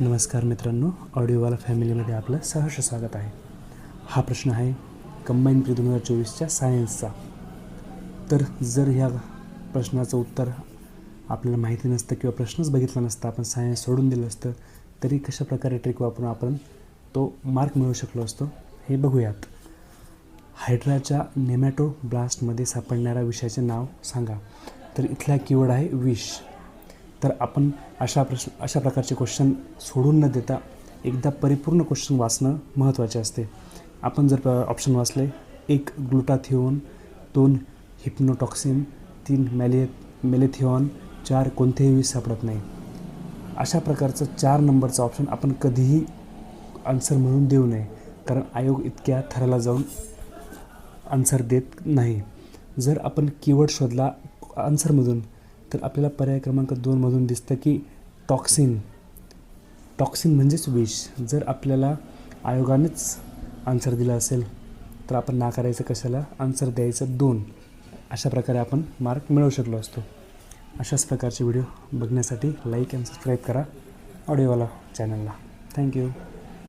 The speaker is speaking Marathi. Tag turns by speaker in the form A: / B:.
A: नमस्कार मित्रांनो, ऑडिओवाला फॅमिलीमध्ये आपलं सहर्ष स्वागत आहे. हा प्रश्न आहे कंबाईन प्री 2024च्या सायन्सचा. तर जर ह्या प्रश्नाचं उत्तर आपल्याला माहिती नसतं किंवा प्रश्नच बघितला नसता, आपण सायन्स सोडून दिलं असतं, तरी कशा प्रकारे ट्रिक वापरून आपण तो मार्क मिळवू शकलो असतो हे बघूयात. हायड्राच्या नेमॅटोब्लास्टमध्ये सापडणाऱ्या विषयाचे नाव सांगा. तर इथला कीवर्ड आहे विष. तर आपण अशा प्रकारचे क्वेश्चन सोडून न देता एकदा परिपूर्ण क्वेश्चन वाचणं महत्त्वाचे असते. आपण जर ऑप्शन वाचले, 1 ग्लुटाथिओन, 2 हिप्नोटॉक्सिन, 3 मेलेथिओन, 4 कोणतेही विष सापडत नाही, अशा प्रकारचं 4 नंबरचा ऑप्शन आपण कधीही आन्सर म्हणून देऊ नये, कारण आयोग इतक्या थराला जाऊन आन्सर देत नाही. जर आपण कीवर्ड शोधला आन्सरमधून, तर आपल्याला पर्याय क्रमांक 2मधून दिसतं की टॉक्सिन म्हणजेच विष. जर आपल्याला आयोगानेच आन्सर दिला असेल तर आपण नाकारायचं कशाला, आन्सर द्यायचं 2. अशा प्रकारे आपण मार्क मिळवू शकलो असतो. अशाच प्रकारचे व्हिडिओ बघण्यासाठी लाईक आणि सबस्क्राईब करा ऑडिओवाला चॅनलला. थँक्यू.